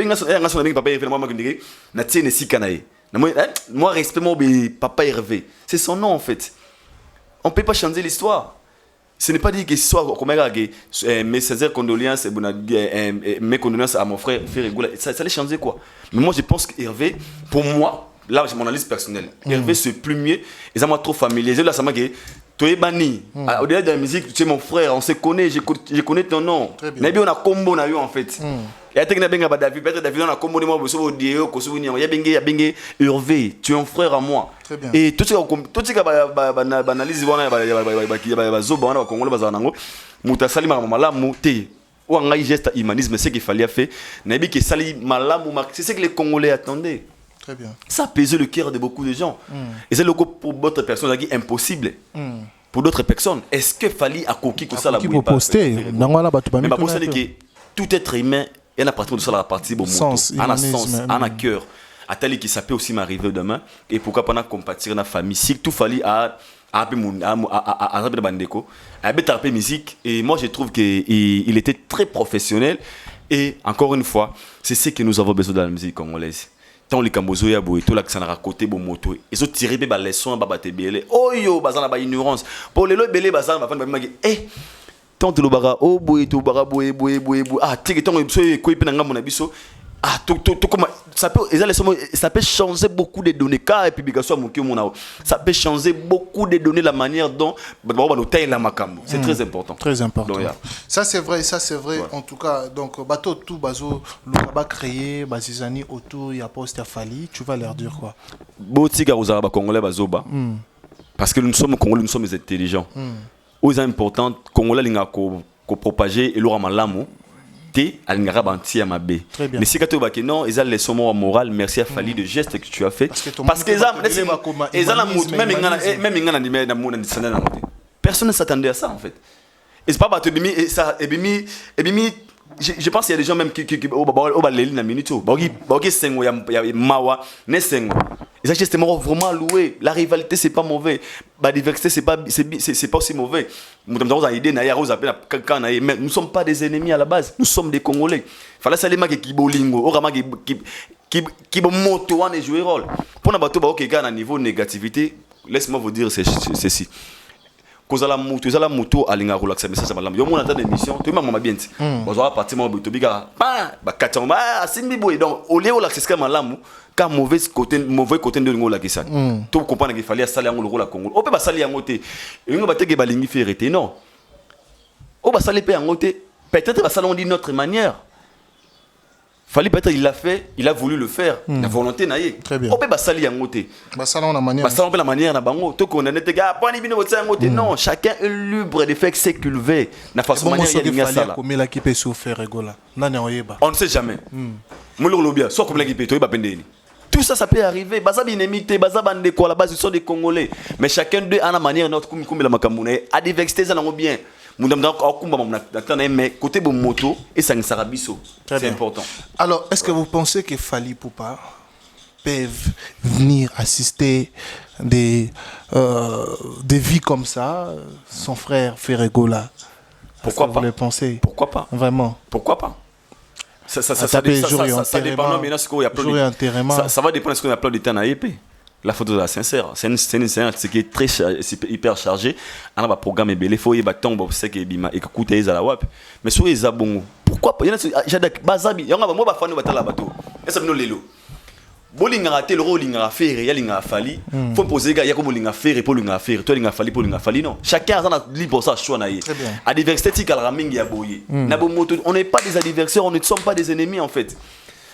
Papa Hervé moi on dirait na tiene sika na ye. Moi, respect mon Papa Hervé. C'est son nom en fait. On ne peut pas changer l'histoire. Ce n'est pas dit que ce soit comme mes sincères condoléances, mes condoléances à mon frère Ferregoula. Ça allait changer quoi? Mais moi je pense que Hervé, pour moi, là j'ai mon analyse personnelle. Hervé c'est plus mieux. Et ça m'a trop familier. Là ça m'a dit, tu es banni. Au-delà de la musique, tu es mon frère, on se connaît, je connais ton nom. Mais on a combo na yo en fait. Et à David, David, on a combo de moi, Hervé, tu es un frère à moi. Et tout ce qui est analyse, c'est ce qu'il fallait faire. C'est ce que les Congolais attendaient. Très bien. Ça a pesé le cœur de beaucoup de gens. Et c'est le coup pour d'autres personnes qui est impossible. Pour d'autres personnes, est-ce qu'il fallait à Koki que ça la bouille pas poster? Mais ma pensée est que tout être humain est à partir de ça la partie bon sens, en a sens, en a cœur. À tel que ça peut aussi m'arriver demain. Et pourquoi pas compatir la famille? Si tout fallait à Bandeko, à musique. Et moi je trouve qu'il était très professionnel. Et encore une fois, c'est ce que nous avons besoin de la musique congolaise. Tant les Cambozo ya boito là que ça n'a côté bon moto et so tirer ba leçon ba batebele oh yo bazana ba ignorance pour les belé bazana ba magi tant le bara oh boito bara boye ah tiki tant so ko ipina ngamo na biso ah to comment ça peut ça peut changer beaucoup de données car et publication mon ça peut changer beaucoup de données la manière dont la makambo c'est très important donc, ça c'est vrai ouais. En tout cas donc bateau tout bazo le créer bazizani autour il y a poste à Fali tu vas leur dire quoi botika uzara ba congolais bazoba parce que nous sommes congolais nous sommes intelligents aux importants congolais linga ko propager et leur malamu mais si tu as non, ils ont les leçons morales, merci à Fali de gestes que tu as fait. Parce que personne ne s'attendait à ça en fait. Et c'est pas battu et ça je pense qu'il y a des gens même qui et ça c'est vraiment loué. La rivalité c'est pas mauvais, la diversité c'est pas aussi mauvais. Mais nous sommes pas des ennemis à la base, nous sommes des Congolais. Fallait ça les mecs qui bolingo, qui moto en jouer rôle. Pour na bato ba au niveau négativité, laisse-moi vous dire ceci. Kozala moto alinga relaxer mais ça malam yo mon entend émission tu m'a bien dit bozo partir mo to biga ba katamba simbi boy donc au lieu relaxer comme malam car mauvais côté de ngola kisa tu comprendre qu'il fallait saler en rôle à Congo on peut pas saler en côté ngo ba teke balingi faire non on va saler pe en côté peut-être va saler d'une autre manière. Fallait peut-être il l'a fait, il a voulu le faire. La volonté naïe. Très bien. On peut pas salir en côté. Basalon la manière. Basalon la manière na bango. Tout qu'on a n'était gars. Pas ni bino votre en côté. Non, chacun est libre de faire ce qu'il veut. Na façon manière il y a ça là. Comme la qui peut souffrir rigola. Nani oyeba. On ne sait jamais. Molo lobia. Soit comme la qui peut toi ba pendeni. Tout ça, ça peut arriver. Baza binemité, baza bande quoi la base ils sont des Congolais. Mais chacun d'eux a la manière notre comme la makamune. A diversité ça n'en bien. Mais côté bon moto et ça c'est important. Alors, est-ce que vous pensez que Fali Poupa peuvent venir assister des vies comme ça, son frère Ferregoula? Pourquoi pas? Vous le pensez? Pourquoi pas? Vraiment? Pourquoi pas? Ça dépend maintenant ce qu'on y a ça va dépendre de ce qu'on appelle du temps à épée. La photo est sincère, c'est une séance qui est très hyper chargée. On a un programme et il faut y bâton pour ce qui est bima et que coûte les alawap. Mais sur les abons, pourquoi pas? Il y en a j'adore bazabi. Il y en a moi ba fanu batala bateau. Est-ce que nous lelo? Bolinga raté le rôle linga faire et linga fali. Faut poser gars, il y a comme linga faire et pour linga faire. Toi linga fali non. Chacun a libre pour ça choix naïe. À diversité à la ramingi ya boyer. Na bon moto, on n'est pas des adversaires, on ne sommes pas des ennemis en fait.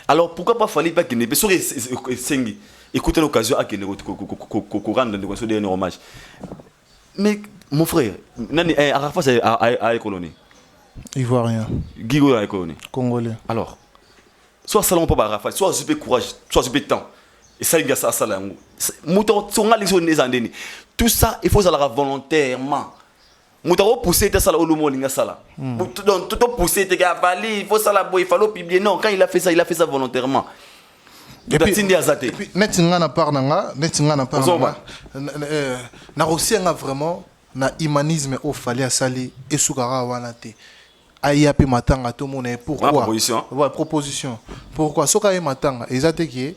Alors pourquoi pas Fali pas qu'il ne peut sur sengi. Écoutez l'occasion à qu'il rende de dernier hommage. Mais mon frère, Arafat c'est à colonie. Ivoirien. Guigo à colonie. Congolais. Alors, soit salon pas Arafat, soit super courage, soit super temps. et ça il y a ça là tout ça il faut ça la volontairement Moutaro pousser ça là au lomo linga ça là donc tout pousser te il faut ça là il faut publier non quand il a fait ça volontairement et puis netinga na par nanga na rosenga vraiment na humanisme au fallait à sali et soukara wana te aya pe matanga to mona pourquoi proposition ouais proposition pourquoi soka e matanga ezate que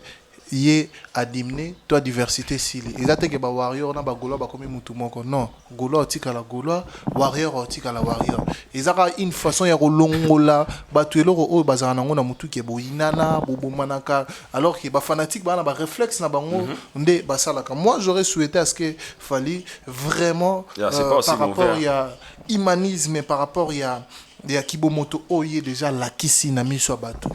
yé adimné toi diversité sili ezate que ba warrior na ba golo ba komi mutu moko non golo tika la golo warrior tika la warrior ezaka une façon ya kolongola ba tueloko o bazana nango na mutu ke boyinana bobomanaka alors que ba fanatique ba na ba réflexe na bango nde basala ka moi j'aurais souhaité à ce que fallait vraiment par rapport ya humanisme par rapport ya Kibomoto oye déjà la kisi na miso bato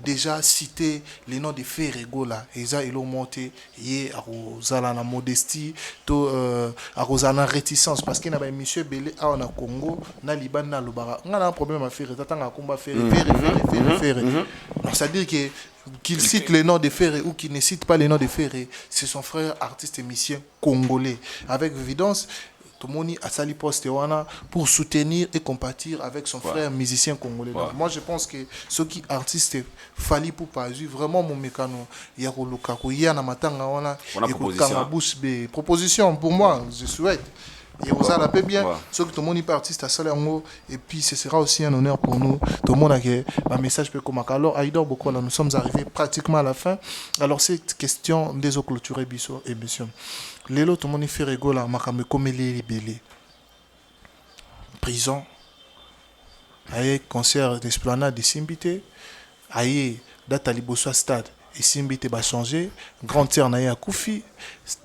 déjà cité les noms de Ferrego là eza ilo monté yé arozala na modestie to arozana réticence parce que na ba monsieur belé a na Congo na Liban na lobara on a un problème à faire tatanga komba faire donc ça veut dire que qu'il cite les noms de Ferré ou qu'il ne cite pas les noms de Ferré, c'est son frère artiste et musicien congolais avec évidence. Tomoni a sali poste wana pour soutenir et compatir avec son frère musicien congolais. Donc, moi je pense que ceux qui artistes fali pour pas vraiment mon mécano ya koluka ko ya na matanga wana et proposition pour moi je souhaite et vous en appelez bien ceux qui tomoni pas artiste à sali ngo et puis ce sera aussi un honneur pour nous tout le monde a que un message peut comme alors Aïdor beaucoup là nous sommes arrivés pratiquement à la fin alors cette question des clôturer biso émission Lelo tout le monde fait rigoler, makame comme les libellés. Prison. Aïe concert d'esplanade de Simbité. Aïe date à Liboso stade. Et Simbité va changer. Grand terre naïe à Koufi.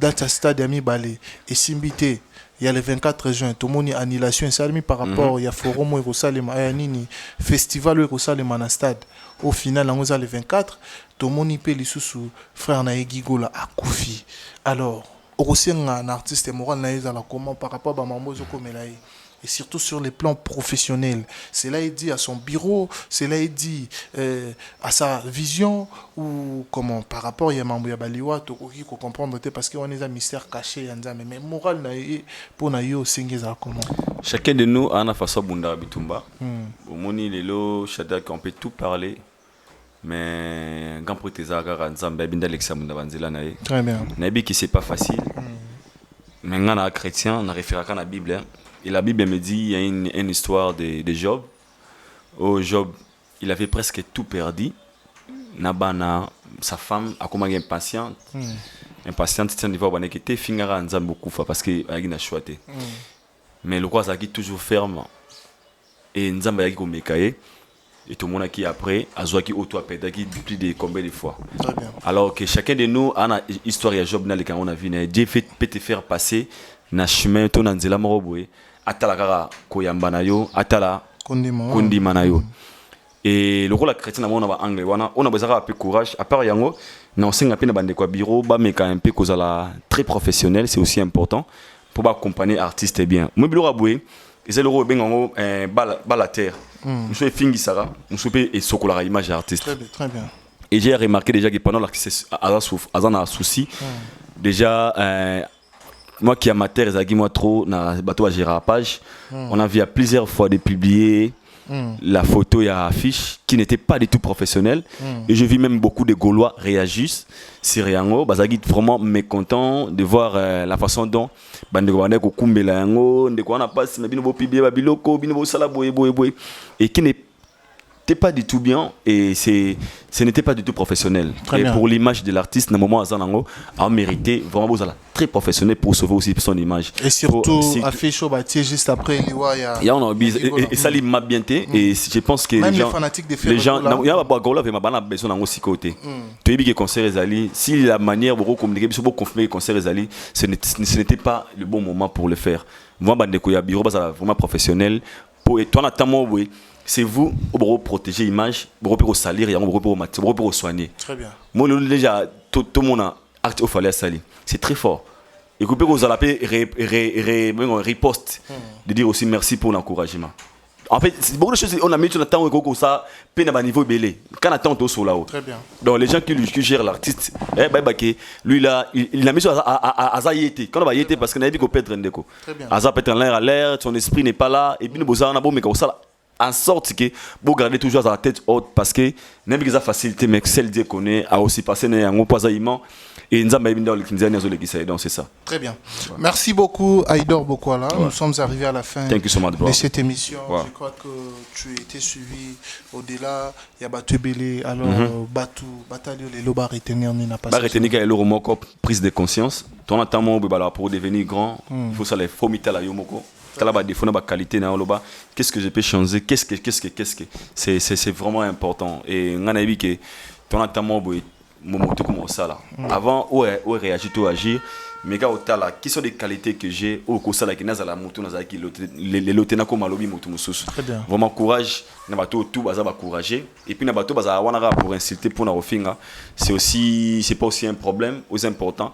Date à stade Ami Balé. Et Simbité. Il y a le 24 juin. Tout le monde annulation. Salmi par rapport. Il y a forum où il nini festival où il y a stade. Au final, on a le 24. Tout le monde paye les sous frère naïe Gigola à Koufi. Alors. Aussi un artiste moral naïs à la comment par rapport à Mamozo Komelaï et surtout sur les plans professionnels. Cela est dit à son bureau, cela est dit à sa vision ou comment par rapport à Mambo Baliwa to qui comprendre parce qu'on est un mystère caché mais moral naïs pour naïo singeza comment. Chacun de nous a une façon bunda bitumba. Au moni lelo Shadak on peut tout parler. Mais quand pour tes agarres ensemble binda l'examen banzela nae très bien nabi qui c'est pas facile mais on a chrétien on a référé à la Bible et la Bible me dit il y a une histoire de Job Job il avait presque tout perdu nabana sa femme a comment impatiente c'est un niveau bané qui était fingara ensemble beaucoup parce que il a choisi mais le roi Zaki toujours ferme et nzamba yaki ko mekaye. Et tout le monde qui après a joué qui auto pédagogie plus de combien de fois. Très bien. Alors que chacun de nous a une histoire de Job dans on a vu Dieu peut te faire passer na chemin to na nzela moroboé atala kaka koyamba na yo atala kondima na yo. Et le rôle la chrétien on a anglais on a besoin un peu courage à part yango na osenga pe na bande kwa bureau ba meka un peu kozala très professionnel c'est aussi important pour accompagner artiste bien. Moi bilo raboué et le rôle bengango bala terre. Je suis fingi Sarah, je suis et sokola image artiste. Très bien. Et j'ai remarqué déjà que pendant l'artiste a un souci. Déjà moi qui amateur ezaki moi trop na bateau à gérapage, on a vu à plusieurs fois de publier la photo et affiche qui n'était pas du tout professionnelle et je vis même beaucoup de Gaulois réagissent sur yango bazaki vraiment mécontent de voir la façon dont bande ko kumbela yango ndeko na passe na bino bo publier ba biloko bino bo sala boye et qui n'était pas du tout bien et ce n'était pas du tout professionnel. Très et bien. Pour l'image de l'artiste na moment azanango a mérité vraiment bozala très professionnel pour sauver aussi son image. Et surtout affiche au bâti juste après Liwa il y a on et ça m'a bien été et je pense que même les fanatiques de les gens il y a ba gola avec ma bana besoin nango si côté. Tu as dit que concert ezali si la manière pour communiquer pour confirmer concert ezali ce n'était pas le bon moment pour le faire. Moi bande ko ya bureau bazala vraiment professionnel pour et toi notamment oui c'est vous pour protéger l'image, pour salir et pour soigner. Très bien. Moi déjà tout le monde a acte au fallait salir. C'est très fort. Et que vous allez riposte de dire aussi merci pour l'encouragement. En fait, c'est beaucoup de choses, on a mis sur le temps où ça, peine à niveau belé. Quand on attend, sur là-haut. Très bien. Donc, les gens qui gèrent l'artiste, lui, là, il a mis sur Aza Yété. Quand on va Yété, parce qu'on a dit qu'on peut être un déco. Très bien. Aza peut être en l'air à l'air, son esprit n'est pas là, et puis nous, on a beau, mais comme ça, en sorte que vous gardez toujours la tête haute, parce que n'importe quelle facilité, mais celle de connaît, a aussi passé un gros poisaillement. Et nous avons donc c'est ça. Très bien. Merci beaucoup, Aïdor Bokwala. Nous sommes arrivés à la fin de cette émission. Je crois que tu as été suivi au-delà. Il y a Batu Belé. Alors, Batu, Batalio, les lobas retenir, n'a pas retenir qu'il y a l'euromoko, prise de conscience. Ton attend pour devenir grand, il faut ça les fomiter la yomoko. Qualité qu'est-ce que je peux changer, qu'est-ce que c'est vraiment important. Et on a vu que ton attend comme ça là. Avant, où réagir, où agir, mais quand on là, qui sont des qualités que j'ai, au ça là, qui n'a la moto, qui les lotena comme lobby moto mususu. Vraiment courage, n'a pas tout baza courager. Et puis n'a pas tout baza wanara pour inciter pour na ofinga. C'est pas aussi un problème, aussi important.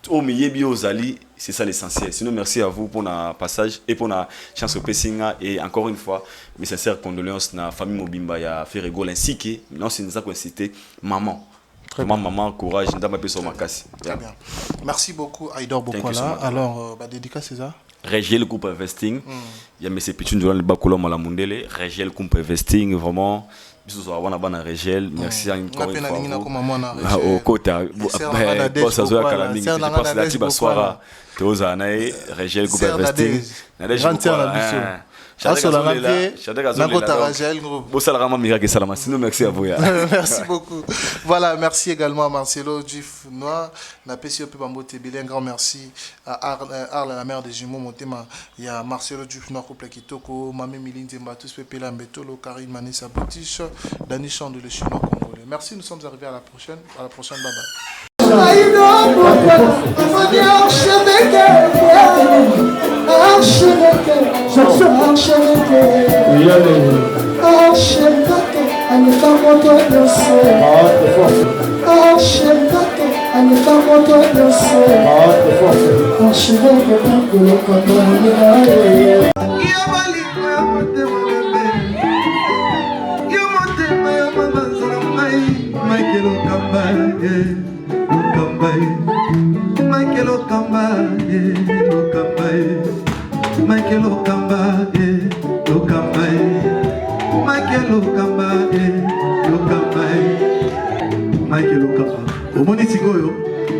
Au milieu biozali, c'est ça l'essentiel. Sinon, merci à vous pour notre passage et pour notre chance au Pessinga. Et encore une fois, mes sincères condoléances à la famille Mobimba, à Ferrego, ainsi que, non, c'est nous avons cité maman. Maman, courage, nous avons sur ma casse. Très bien. Merci beaucoup, Aïdor Bokwala. Alors, dédicace, c'est ça? Régiel Coupe Investing. Il y a mes pétunes durant le Bakoula Malamundele. Régiel Coupe Investing, vraiment. Merci encore une fois. Au côté, ça se voit je pense là tu vas soir Régiel Coupe Investing. Merci beaucoup. Voilà, merci également à Marcelo Djif Noir. Un grand merci à Arle, la mère des jumeaux Montema. Il y a Marcelo Djif Noir, Couple Kitoko, Mamé Milinde Mbatus, Pepe Lambetolo, Karine Manissa Boutiche, Dani Chand de le chinois congolais. Merci, nous sommes arrivés à la prochaine. Bye bye.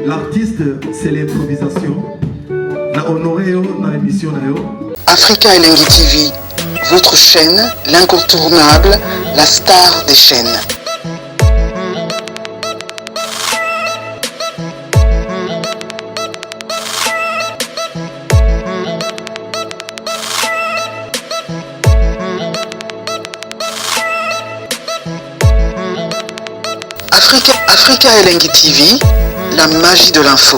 L'artiste, c'est l'improvisation. Na honoré na émission na yo. Africa Elengi TV, votre chaîne, l'incontournable, la star des chaînes. Africa Elengi TV, la magie de l'info.